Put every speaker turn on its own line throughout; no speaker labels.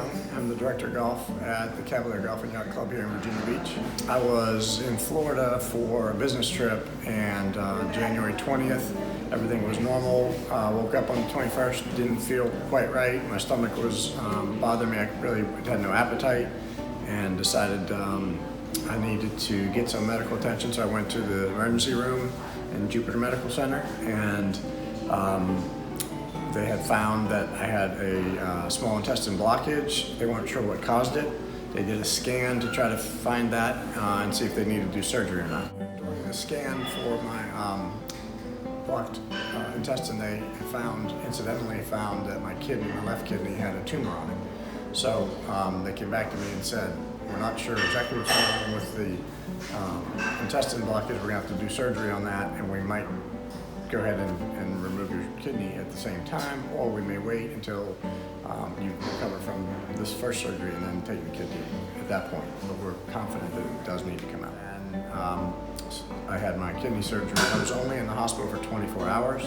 Young. I'm the director of golf at the Cavalier Golf and Yacht Club here in Virginia Beach. I was in Florida for a business trip, and January 20th, everything was normal. Woke up on the 21st, didn't feel quite right. My stomach was bothering me. I really had no appetite, and decided I needed to get some medical attention. So I went to the emergency room in Jupiter Medical Center, and they had found that I had a small intestine blockage. They weren't sure what caused it. They did a scan to try to find that and see if they needed to do surgery or not. During the scan for my blocked intestine, they incidentally found that my left kidney, had a tumor on it. So they came back to me and said, we're not sure exactly what's going on with the intestine blockage. We're gonna have to do surgery on that, and we might go ahead and remove your kidney at the same time, or we may wait until you recover from this first surgery and then take the kidney at that point. But we're confident that it does need to come out. And I had my kidney surgery. I was only in the hospital for 24 hours,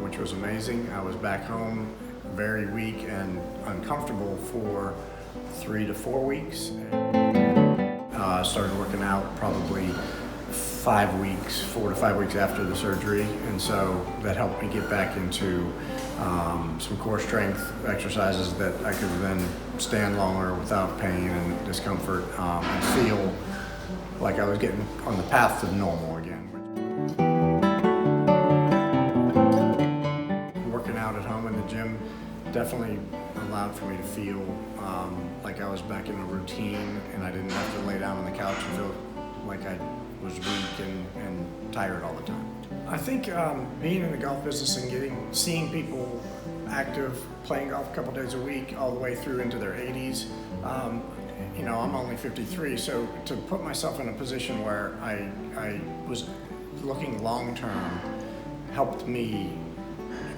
which was amazing. I was back home very weak and uncomfortable for 3 to 4 weeks. I started working out probably 4 to 5 weeks after the surgery, and so that helped me get back into some core strength exercises that I could then stand longer without pain and discomfort, and feel like I was getting on the path to normal again. Working out at home in the gym definitely allowed for me to feel like I was back in a routine, and I didn't have to lay down on the couch and feel like I was weak and tired all the time. I think being in the golf business and seeing people active, playing golf a couple days a week, all the way through into their 80s. You know, I'm only 53, so to put myself in a position where I was looking long term helped me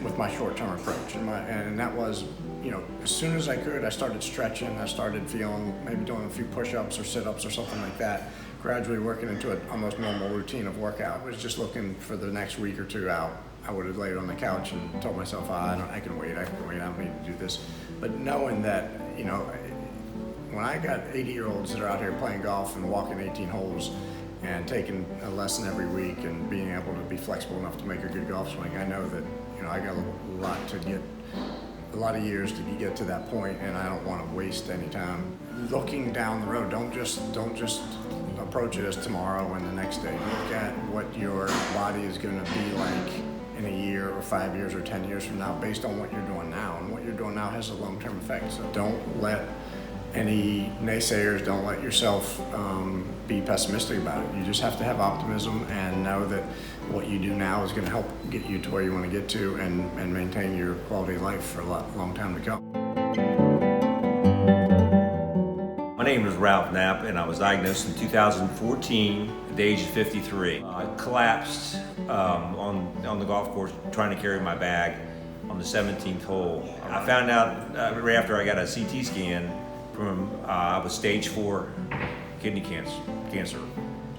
with my short-term approach, and that was, you know, as soon as I could, I started stretching. I started feeling, maybe doing a few push-ups or sit-ups or something like that, gradually working into an almost normal routine of workout. I was just looking for the next week or two out. I would have laid on the couch and told myself, I can wait, I don't need to do this. But knowing that, you know, when I got 80-year-olds that are out here playing golf and walking 18 holes and taking a lesson every week and being able to be flexible enough to make a good golf swing, I know that, you know, I got a lot of years to get to that point, and I don't want to waste any time looking down the road. Don't just approach it as tomorrow and the next day. Look at what your body is going to be like in a year or 5 years or 10 years from now, based on what you're doing now. And what you're doing now has a long-term effect. So don't let any naysayers, don't let yourself be pessimistic about it. You just have to have optimism and know that what you do now is going to help get you to where you want to get to, and maintain your quality of life for a long time to come.
My name is Ralph Knapp, and I was diagnosed in 2014 at the age of 53. I collapsed on the golf course trying to carry my bag on the 17th hole. I found out right after I got a CT scan from I was stage 4 kidney cancer,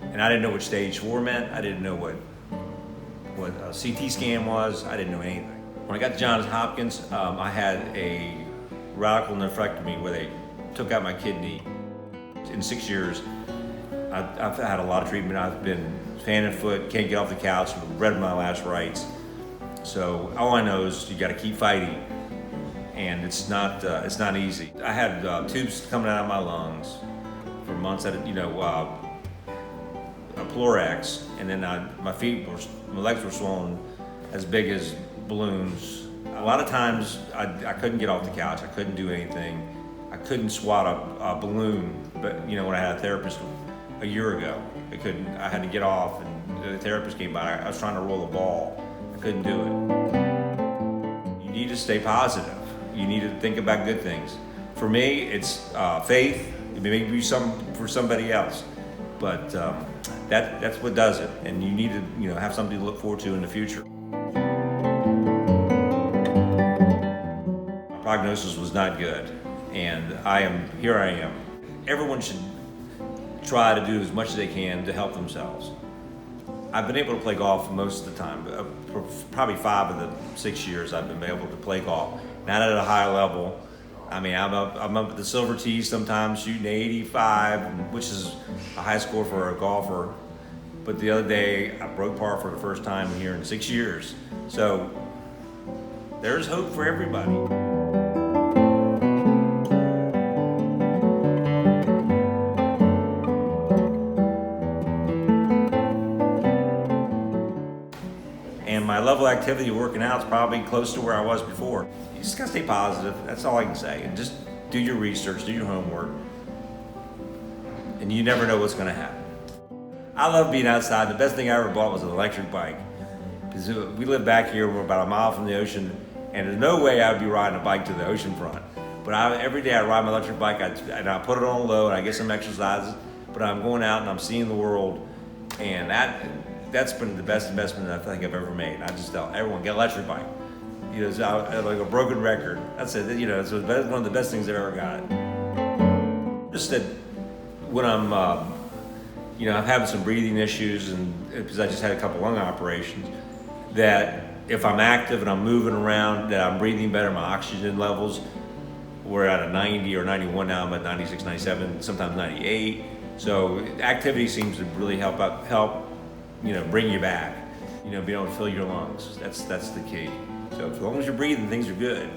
and I didn't know what stage 4 meant. I didn't know what a CT scan was. I didn't know anything. When I got to Johns Hopkins, I had a radical nephrectomy where they took out my kidney. In 6 years, I've had a lot of treatment. I've been hand and foot, can't get off the couch, read my last rites. So all I know is you got to keep fighting, and it's not easy. I had tubes coming out of my lungs for months. A Plorax, and then my legs were swollen as big as balloons. A lot of times I couldn't get off the couch. I couldn't do anything. I couldn't swat a balloon, but you know, when I had a therapist a year ago, I had to get off, and the therapist came by. I was trying to roll a ball. I couldn't do it. You need to stay positive. You need to think about good things. For me, it's faith. It may be for somebody else, but that's what does it. And you need to, have something to look forward to in the future. My prognosis was not good, and here I am. Everyone should try to do as much as they can to help themselves. I've been able to play golf most of the time. For probably 5 of the 6 years I've been able to play golf. Not at a high level. I mean, I'm up at the silver tee sometimes shooting 85, which is a high score for a golfer. But the other day, I broke par for the first time here in 6 years. So there's hope for everybody. And my level of activity working out is probably close to where I was before. You just gotta stay positive. That's all I can say. And just do your research, do your homework. And you never know what's gonna happen. I love being outside. The best thing I ever bought was an electric bike. Because we live back here, we're about a mile from the ocean, and there's no way I would be riding a bike to the ocean front. But every day I ride my electric bike, and I put it on low, and I get some exercises, but I'm going out and I'm seeing the world, and that's been the best investment I think I've ever made. I just tell everyone, get an electric bike. You know, it's like a broken record. That's it. You know, it's one of the best things I've ever got. Just that when I'm, I'm having some breathing issues, and because I just had a couple lung operations, that if I'm active and I'm moving around, that I'm breathing better. My oxygen levels, we're at a 90 or 91 now. I'm at 96, 97, sometimes 98. So activity seems to really help, bring you back. Being able to fill your lungs. That's the key. So as long as you're breathing, things are good.